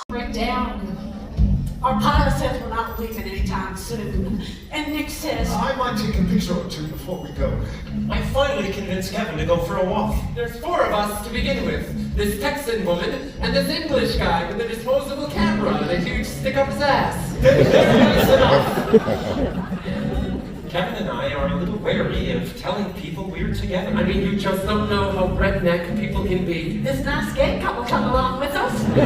Break down. Our pilot says we're not leaving anytime soon. And Nick says... I might take a picture or two before we go. I finally convinced Kevin to go for a walk. There's 4 of us to begin with. This Texan woman and this English guy with a disposable camera and a huge stick up his ass. Very nice enough. Kevin and I are a little wary of telling people we're together. I mean, you just don't know how redneck people can be. This nice gay couple come along with us. We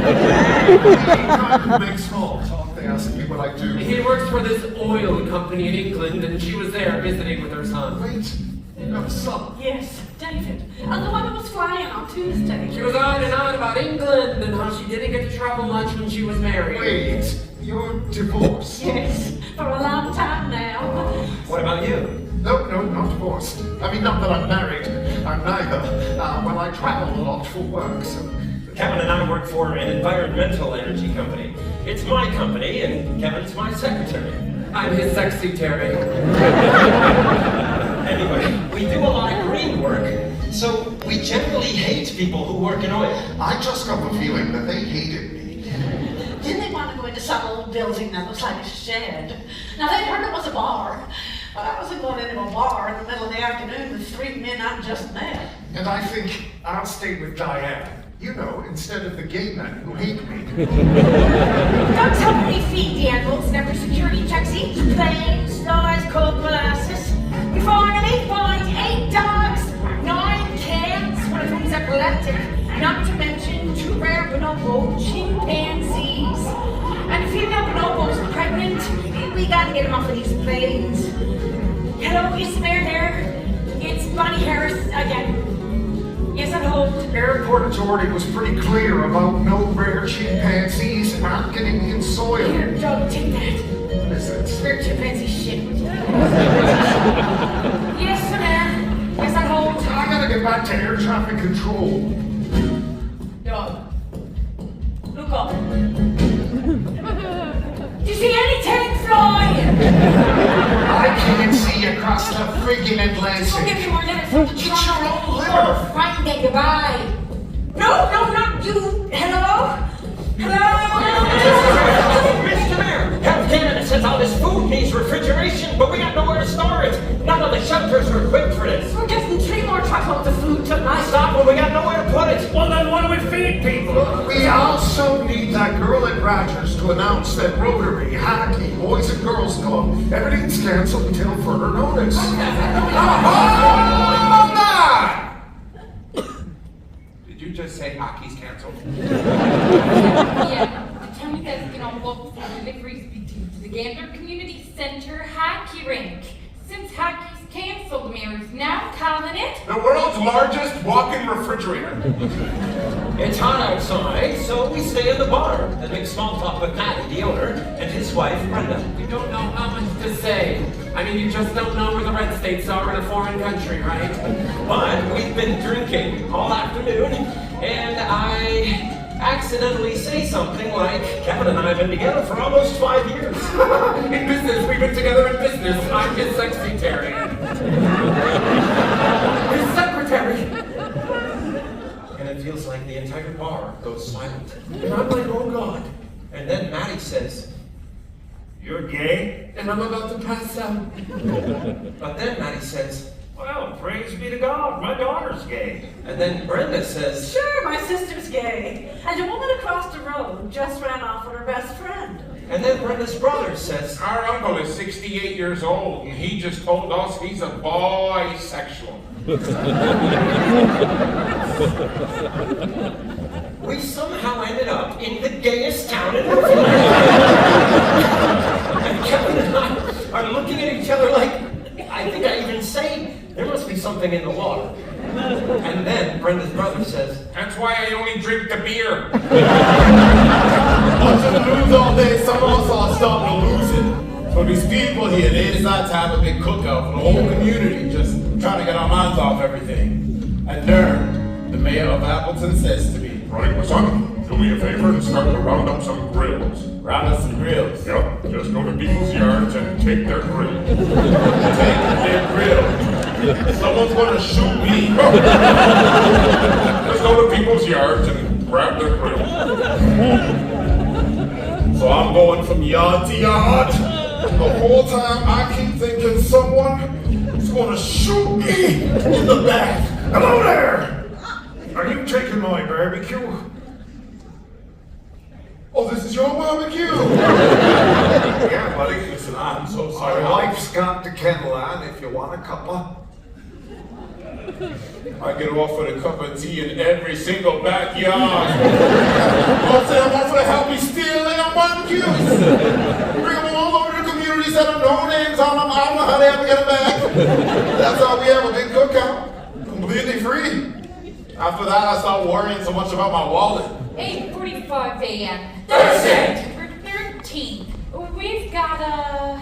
kind of make small talk. They ask me what I do. He works for this oil company in England, and she was there visiting with her son. Wait, you have a son? Yes, David. And the one who was flying on Tuesday. She was on and on about England and how she didn't get to travel much when she was married. Wait, you're divorced? Yes, for a long time now. What about you? No, not divorced. I mean, not that I'm married. I'm neither. Well, I travel a lot for work, so... Kevin and I work for an environmental energy company. It's my company, and Kevin's my secretary. I'm his sexy Terry. Anyway, we do a lot of green work, so we generally hate people who work in oil. I just got the feeling that they hated me. Then they want to go into some old building that looks like a shed. Now, they heard it was a bar. But I wasn't going into a bar in the middle of the afternoon with 3 men I just met. And I think I'll stay with Diane. You know, instead of the gay men who hate me. Don't tell me feed the animals and after security checks each plane, slice, cold molasses. We finally find 8 dogs, 9 cats, one of whom's epileptic, not to mention 2 rare bonobo chimpanzees. And a female bonobo's pregnant. We gotta get them off of these planes. Hello, is the mayor there? It's Bonnie Harris again. Yes, I hold. Airport authority was pretty clear about no rare chimpanzees not getting in soil. Here, Joe, take that. What is it? Rare chimpanzee shit. Yes, sir, Mayor. Yes, I hold. I gotta get back to air traffic control. Dog. Look up. Do you see any tank fly? I can't see across the friggin' Don't Atlantic. give me more letters from the It's your own liver. Oh, fine, then goodbye. No, not you. Hello? Mr. Mayor, Health Canada sends all this food needs refrigeration, but we got nowhere to store it. None of the shelters are equipped for this. We're getting 3 more truckloads of food tonight. Stop when we got nowhere to put it. Well, then what do we feed people? We also need that girl at Rogers to announce that Rotary, Hockey, Boys and Girls Club, everything's canceled until further notice. Did you just say hockey's canceled? Yeah, the town says you can look for deliveries to the Gander Community Center hockey rink. Since hockey's cancelled, the mayor's now calling it The world's largest walk-in refrigerator. It's hot outside, so we stay in the bar and make small talk with Matty, the owner, and his wife, Brenda. You don't know how much to say. I mean, you just don't know where the red states are in a foreign country, right? But we've been drinking all afternoon, and I accidentally say something like, Kevin and I have been together for almost 5 years. In business, we've been together in business. I'm his sexy Terry. His secretary. And it feels like the entire bar goes silent. And I'm like, oh God. And then Matty says, you're gay? And I'm about to pass out. But then Matty says, Well, praise be to God, my daughter's gay. and then Brenda says, Sure, my sister's gay. And a woman across the road just ran off with her best friend. and then Brenda's brother says, Our uncle is 68 years old, and he just told us he's a bisexual. we somehow ended up in the gayest town in Newfoundland. And Kevin and I are looking at each other like, I think I even say, there must be something in the water. And then Brenda's brother says, That's why I only drink the beer. Watching the news all day, some of us are starting to lose it. So these people here, they decide to have a big cookout for the whole community, just trying to get our minds off everything. And Nern, the mayor of Appleton, says to me, Right, my son, do me a favor and start to round up some grills. round us some grills. Yep, just go to people's yards and take their grill. Take their grill. Someone's gonna shoot me. Just go to people's yards and grab their grill. So I'm going from yard to yard. The whole time I keep thinking someone is gonna shoot me in the back. Hello there! Are you taking my barbecue? Oh, this is your barbecue? Yeah, buddy. Listen, I'm so My sorry. wife's got the kettle on if you want a cuppa. I get offered a cup of tea in every single backyard. I'm saying I'm offered to help me steal their barbecues. Bring them all over the community, set them no names on them. I don't know how they ever get them back. That's how we have a big cookout. Completely free. After that, I stopped worrying so much about my wallet. 8:45 a.m. Thursday, September 13th. We've got a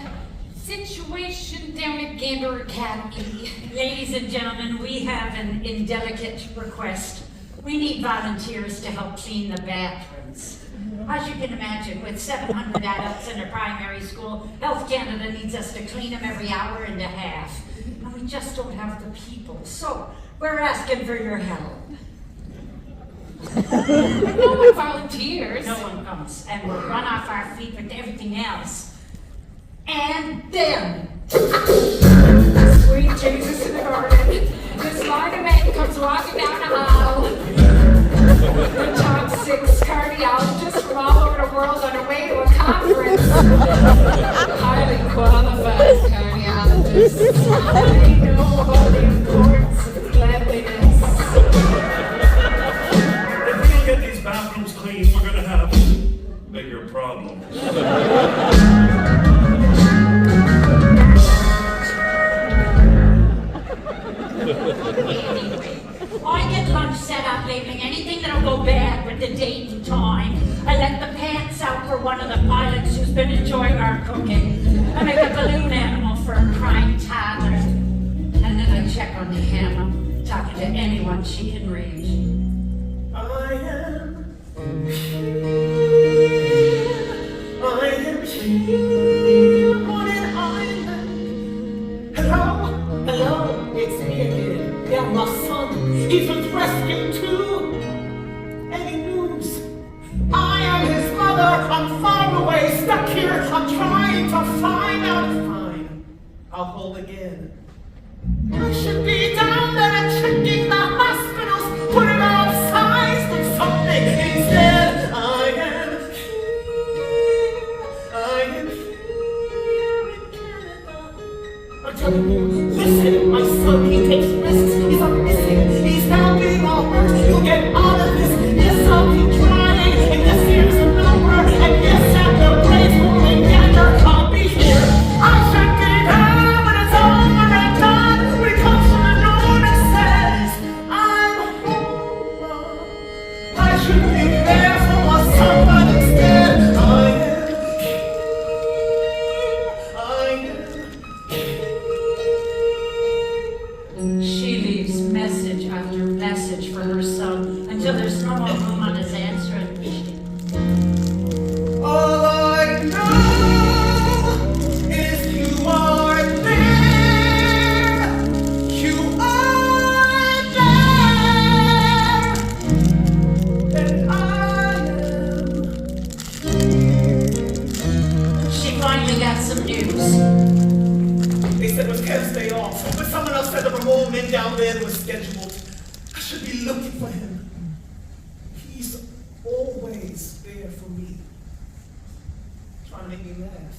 situation down at Gander Academy. Ladies and gentlemen, we have an indelicate request. We need volunteers to help clean the bathrooms. As you can imagine, with 700 adults in a primary school, Health Canada needs us to clean them every hour and a half. And we just don't have the people. So we're asking for your help. No one volunteers. No one comes, and we'll run off our feet with everything else. And then, Sweet Jesus in the garden. This line man comes walking down the aisle. The top 6 cardiologists from all over the world on their way to a conference. Highly qualified cardiologists. They know all the importance of cleanliness. If we don't get these bathrooms clean, we're gonna have bigger problems. anyway, I get lunch set up labeling anything that'll go bad with the date and time. I let the pants out for one of the pilots who's been enjoying our cooking. I make a balloon animal for a crying toddler. And then I check on the hammer, talking to anyone she can reach. I am here on an island. Hello, it's me again. Yeah, my son, he's been rescued too. Any news? I am his mother. I'm far away, stuck here. I'm trying to find out. Fine, I'll hold again. I should be down there checking the hospitals, putting out signs with something instead. I am here in Canada. I'm telling you, listen, my son, he takes risks. He's not missing. He's now being offered. You'll get out of this. Yes, I'll be trying. And this year's a number. And yes, after grade school and Gander can't be here. I should be there when it's over and done. When it comes from the north and says, I'm home. I should be there for my son, but instead I am. She leaves message after message for her son until there's no more room on his answering machine. All I know is you are there. You are there. And I am. She finally got some news. They said it was Kev's day off, but someone else said there were more men down there than was scheduled. I should be looking for him. He's always there for me. Trying to make me laugh.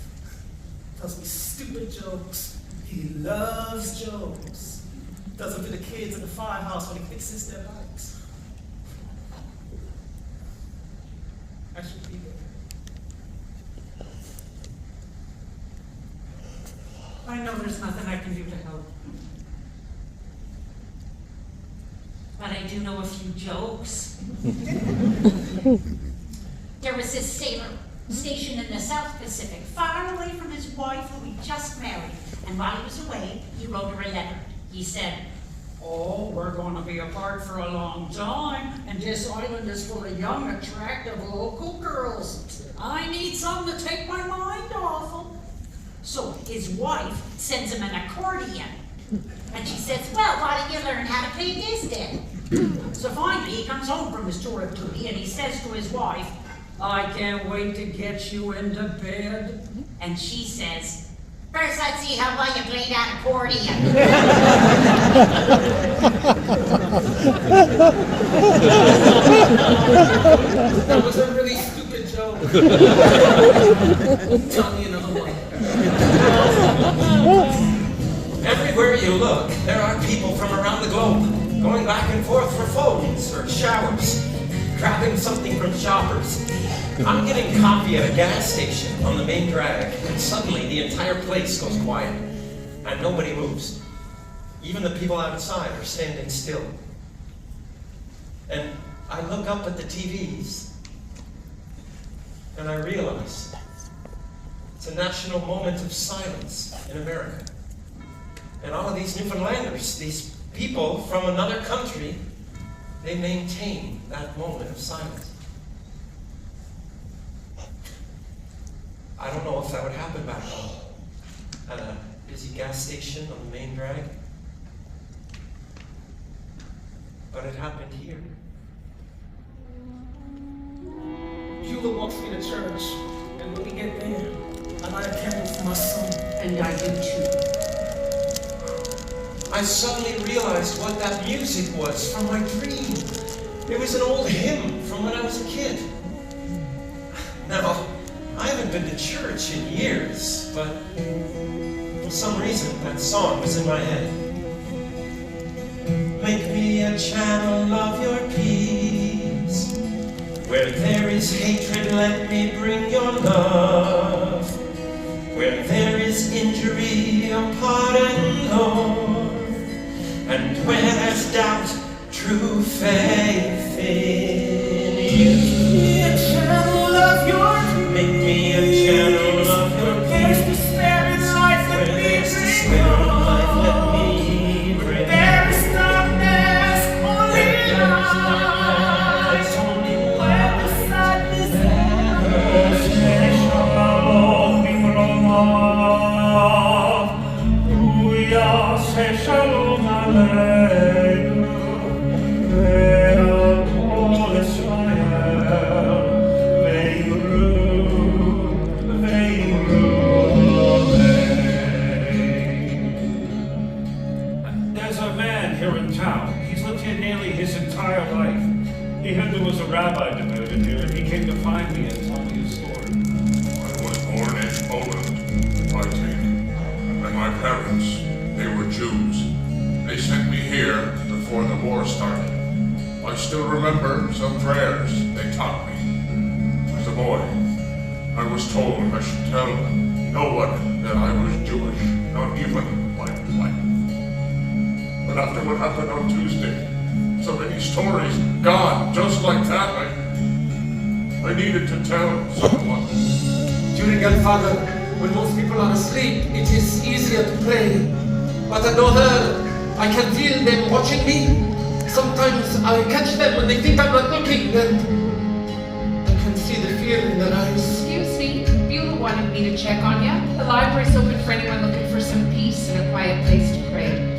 Tells me stupid jokes. He loves jokes. Does them to the kids in the firehouse when he fixes their bikes. I should be there. I know there's nothing I can do to help. But I do know a few jokes. There was this sailor stationed in the South Pacific, far away from his wife who he just married. And while he was away, he wrote her a letter. He said, "Oh, we're going to be apart for a long time, and this island is full of young, attractive local girls. I need something to take my mind off them." So his wife sends him an accordion. And she says, "Well, why don't you learn how to play this then?" So finally he comes home from his tour of duty and he says to his wife, I can't wait to get you into bed. And she says, first let's see how well you play that accordion. That was a really stupid joke. Tell me another one. Everywhere you look, there are people from around the globe going back and forth for phones or showers, grabbing something from shoppers. I'm getting coffee at a gas station on the main drag, and suddenly the entire place goes quiet, and nobody moves. Even the people outside are standing still. And I look up at the TVs, and I realize it's a national moment of silence in America. And all of these Newfoundlanders, these people from another country, they maintain that moment of silence. I don't know if that would happen back home at a busy gas station on the main drag, but it happened here. Beulah walks me to church, and when we get there, I light a candle for my son. And I do too. I suddenly realized what that music was from my dream. It was an old hymn from when I was a kid. Now, I haven't been to church in years, but for some reason that song was in my head. Make me a channel of your peace. Where there is hatred, let me bring your love. Where there is injury, your pardon, Lord. And where there's doubt, true faith in you. Make me a channel of your peace. There's despair in life, let me bring your. There is darkness, only light. Where the sadness There's a man here in town. He's lived here nearly his entire life. He heard there was a rabbi devoted here, and he came to find me and tell me his story. I was born in Poland, I think. And my parents, they were Jews. They sent me here before the war started. I still remember some prayers they taught me. As a boy, I was told I should tell no one that I was Jewish, not even my wife. But after what happened on Tuesday, so many stories gone just like that, I needed to tell someone. During Godfather, when most people are asleep, it is easier to pray. But I know her. I can feel them watching me. Sometimes I catch them when they think I'm not looking, and I can see the fear in their eyes. Excuse me, Beulah wanted me to check on you. The library's open for anyone looking for some peace and a quiet place to pray.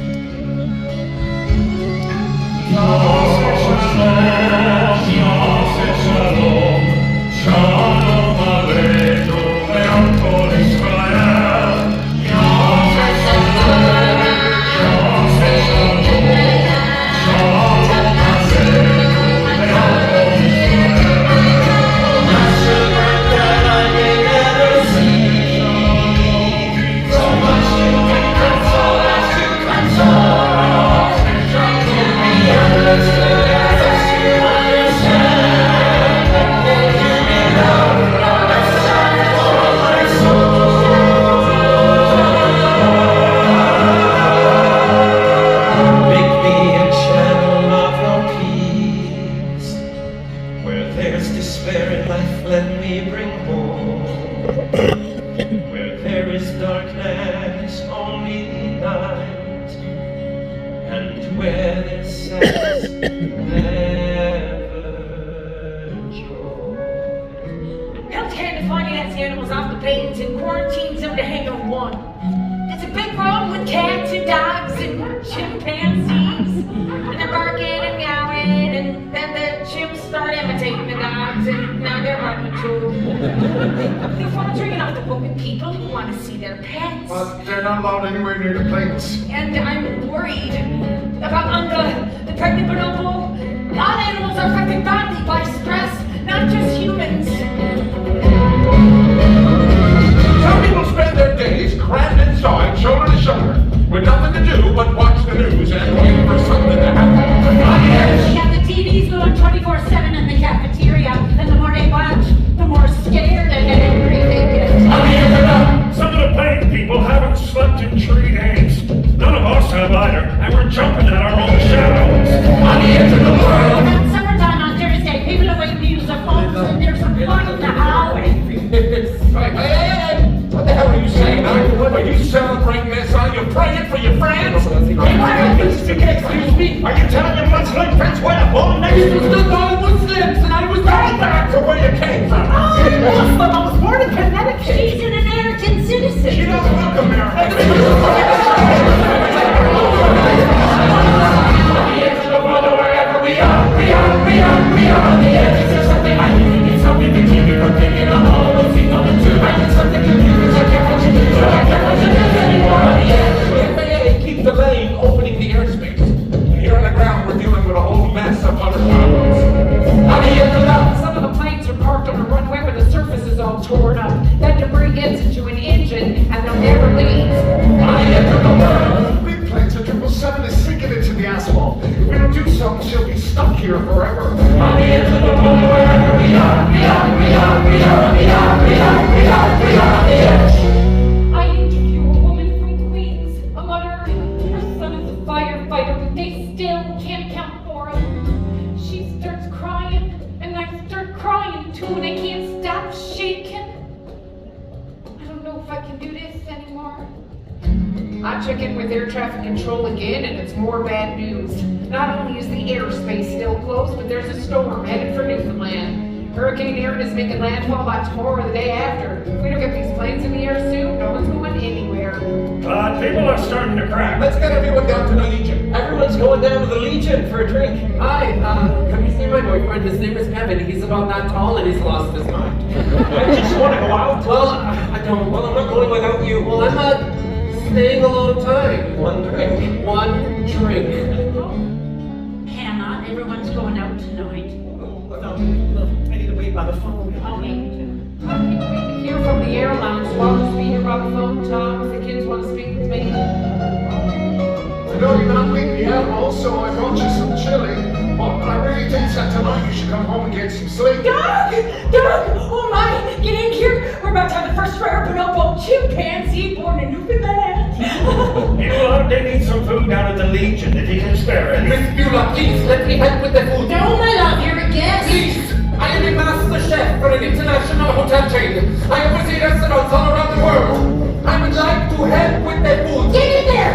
Healthcare defining its animals off the pains and quarantines them to hang on one. There's a big problem with cats and dogs and chimpanzees. And they're barking and meowing, and then the chimps start imitating the dogs. times, and now they're out of control. They're faltering out the book with people who want to see their pets. But they're not allowed anywhere near the planes. And I'm worried about the pregnant bonobo. All animals are affected badly by stress, not just humans. Some people spend their days crammed inside, shoulder to shoulder, with nothing to do but watch the news and wait for something to happen. We have the TVs going 24/7 in the cafeteria, and the more they watch, the more scared and angry they get. Some of the plane people haven't slept in 3 days. None of us have either, and we're jumping at our own shadows. On the edge of the world. About summertime on Thursday, people are waiting to use their phones, and there's a flood in the highway. Hey, what the hell are you saying? Are you celebrating this? Are you praying for your friends? Excuse me, are you telling your Muslim friends where to go next? You stood by Muslims, and I was going back to where you came from. I'm Muslim. I was born in Connecticut. She's an American citizen. She doesn't look American. Wherever we are on the edge. Is there something I need? Something to keep you from thinking I'm all those things on the tube. I need something to do. I can't watch you do. I can't watch you do anymore on the edge. The FAA keeps delaying opening the airspace. And here on the ground, we're dealing with a whole mess of other problems. On the edge of the Some of the planes are parked on a runway where the surface is all torn up. That debris gets into an engine and they'll never leave. on the edge of the world. Big planes, a 777 is sinking into the asphalt. If we don't do something, she'll be stuck here forever. On the edge of the world, wherever we are on the edge. I interview a woman from Queens, a mother. Her son is a firefighter, but they still can't account for him. She starts crying, and I start crying too, and I can't stop shaking. I don't know if I can do this anymore. I check in with air traffic control again, and it's more bad news. Not only is the airspace still closed, but there's a storm headed for Newfoundland. Hurricane Erin is making landfall by tomorrow or the day after. If we don't get these planes in the air soon, no one's going anywhere. People are starting to crack. Let's get everyone down to the Legion. Everyone's going down to the Legion for a drink. Hi, come you see my boyfriend? His name is Kevin. He's about that tall and he's lost his mind. I just want to go out. Well, I don't. Well, I'm not going without you. Well, I'm not staying a long time. One drink. One drink. Hannah, everyone's going out tonight. No, I need to wait by the phone. Okay. I can't wait to hear from the air lounge. So I'll just be here by the phone, Tom, if the kids want to speak with me. I know you're not leaving the animals, so I brought you some chili. But I really think that tonight you should come home and get some sleep. Doug! Oh my! Get in here! We're about to have the first rare bonobo chimpanzee born in Newfoundland. They need some food down at the Legion if you can spare it. Miss Beulah, please, let me help with the food. No, my love, you're a guest. Please, I am a master chef for an international hotel chain. I oversee restaurants all around the world. I would like to help with the food. Get in there!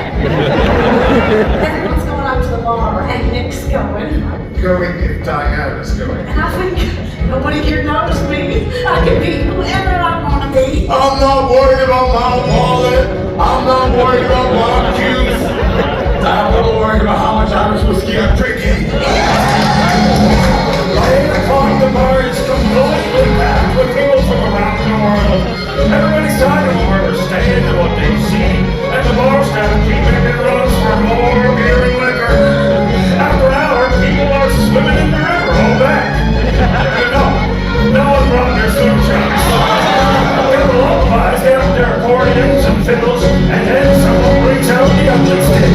Everyone's going out to the bar, and Nick's going. Going if Diana's going. And I think nobody here knows me. I can be whoever I want to be. I'm not worried about my wallet. I'm not worried about my juice. I'm a little worried about how much Irish whiskey I'm drinking. By 8 o'clock, the bar is completely packed with people from around the world. Everybody's talking over or staying to what they see, and the bar staff keep making runs for more beer and liquor. After an hour, people are swimming in the river all back. No one brought their swim trunks. The lullabies get up their accordions and fiddles, and then someone brings out the ugly stick.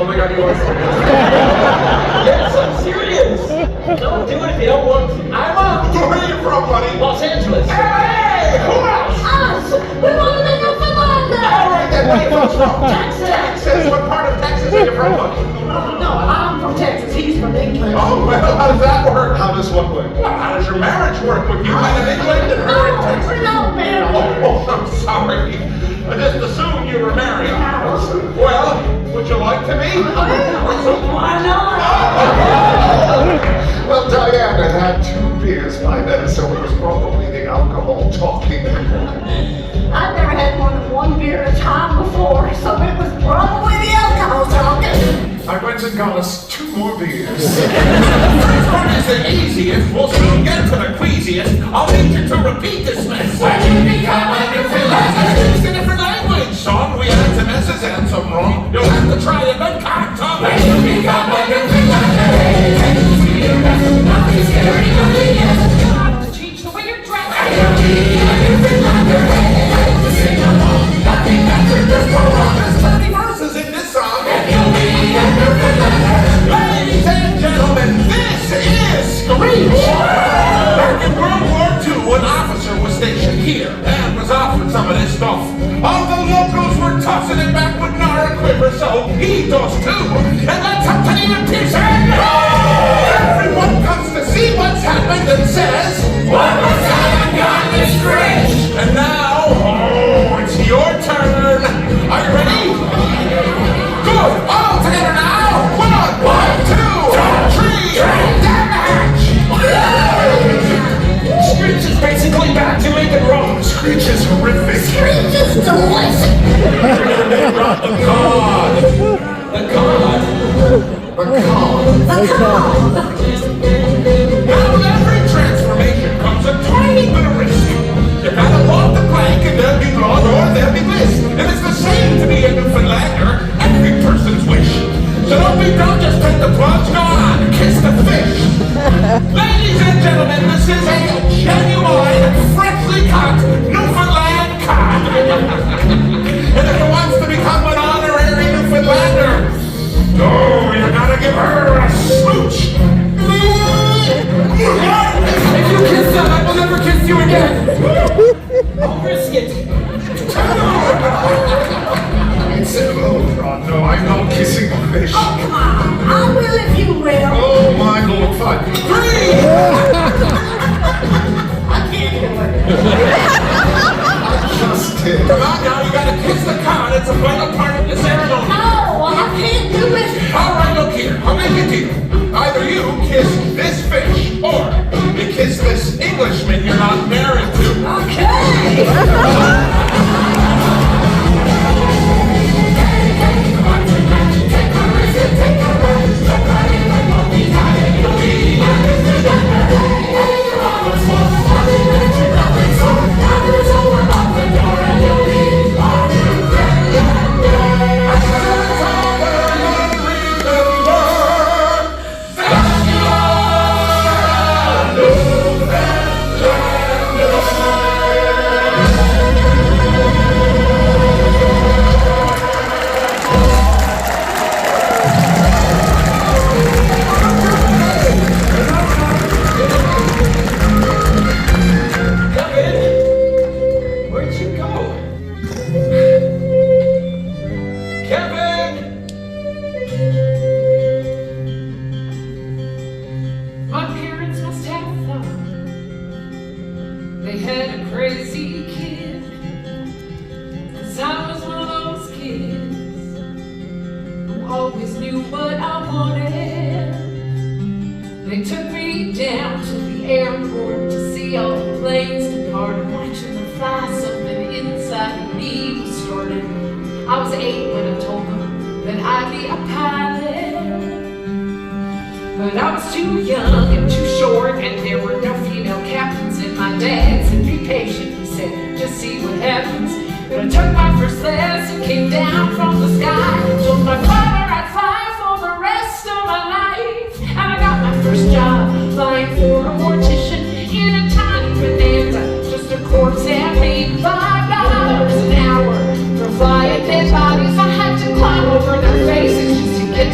they got you on serious? Yes, I'm serious. Don't do it if you don't want to. I love. Where are you from, buddy? Los Angeles. Hey! Who else? Us! We want to make a Finlander! All right, then. Where are you folks from? Texas. What part of Texas are you from, buddy? No, I'm from Texas, he's from England. Oh, well, how does that work? How does what work? Well, how does your marriage work with you in England and her in Texas? We're not married. Oh, I'm sorry. I just assumed you were married. Well, would you like to meet? Why not? Well, Diane had had 2 beers by then, so it was probably the alcohol talking. I've never had more than 1 beer at a time before, so it was probably the alcohol talking. I went and got us 2 more beers. First one is the easiest. We'll soon get to the queasiest. I'll need you to repeat this mess. Why'd you become a new Finlander? It's a different language, son. We had some S's and some wrong. You'll have to try it, but can't talk. Why'd you become a new Finlander? Nothing scary, nothing else. You have to change the way you're dressed. I am a new Finlander. Sing along, nothing after this prolong. There's 30 verses in this song. You'll be a new Finlander. Ladies and gentlemen, this is Screech! Back in World War II, an officer was stationed here and was offered some of this stuff. All the locals were tossing it back with Nara quiver, so he does too. And that's up to the Pearson! Everyone comes to see what's happened and says, What was that got this Screech? and now, oh, it's your turn. Are you ready? Good. All together now. 1, 2, 3, damage! Screech is basically back to making wrong. Screech is horrific. Screech is delicious. The god. The god. Now with every transformation comes a tiny bit of risk. You gotta walk the plank and there'll be blood or there'll be bliss. And it's the same to be a Newfoundlander, every person's wish. So don't be dumb, just take the plunge, go on, kiss the fish. Ladies and gentlemen, this is a genuine, freshly caught Newfoundland cod. And if it wants to become an honorary Newfoundlander, oh, you gotta give her a smooch. If you kiss them, I will never kiss you again. I'll risk it. It's no, I'm not kissing a fish. Oh, come on. I will if you will. Oh my Lord, 5. I can't do it. I just did. Come on now, you gotta kiss the cod. It's a vital part of the ceremony. No, I can't do it. All right, look here. I'll make a deal. Either you kiss this fish, or you kiss this Englishman you're not married to. Okay. $5 an hour for flying dead bodies. I had to climb over their faces just to get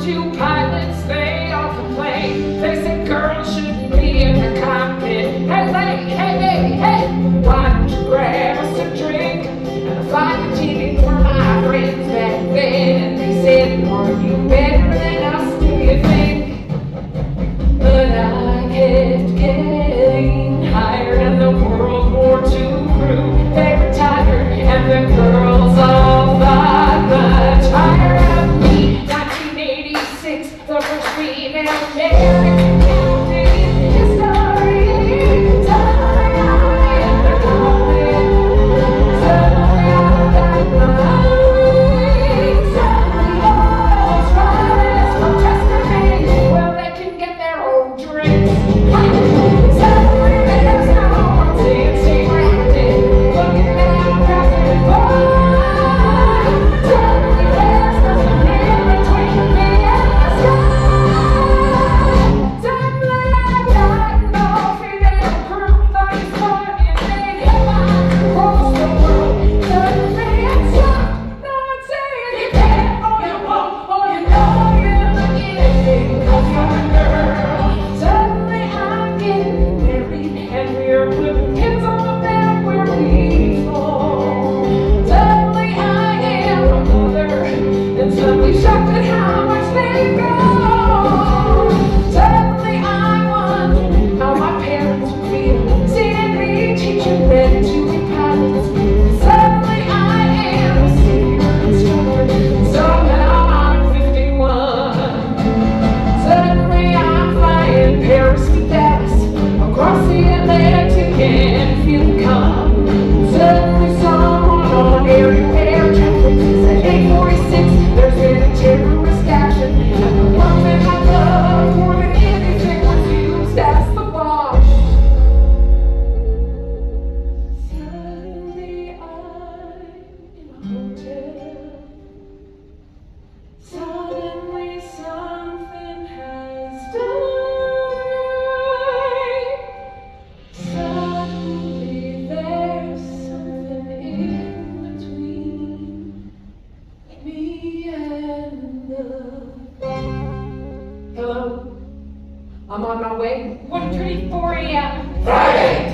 two pilots, they all complain. They say girls shouldn't be in the cockpit. Hey, lady, hey, baby, hey, why don't you grab us a drink? And the flight attendants were my friends back then. And they said, are you better than us, do you think? But I kept getting higher, and the World War II crew, they retired, and the girls all thought much higher of me. 1986, the first female American captain in history. Suddenly I am the captain. Suddenly I got my wings. Suddenly all those riders protesting me. Well, they can get their own drinks. Suddenly there's no one dancing around it. Looking down, passing by. Suddenly there's nothing in between me and the sky. Suddenly I've got no female crew. Thought it's fun and then headlines across the world. Suddenly it's stopped. No one's saying you can't, or you won't, or you know you're anything 'cause you're a girl. Suddenly I'm getting married, and we're putting kids on the map where we fall. Suddenly I am a mother, and suddenly shocked at how much they go. Suddenly I wonder how my parents would feel seeing me teaching them to be pilots. Suddenly I am a senior instructor, so now I'm 51. Suddenly I'm flying Paris to Dallas, across the Atlantic and feeling calm. Suddenly someone on air traffic said 846, there's been a terrorist action, and the one that I love more than anything was used as the bomb. Suddenly I'm in a hotel. Suddenly something has died. Suddenly there's something in between me and the... Hello? I'm on my way. 1:34 a.m. Friday,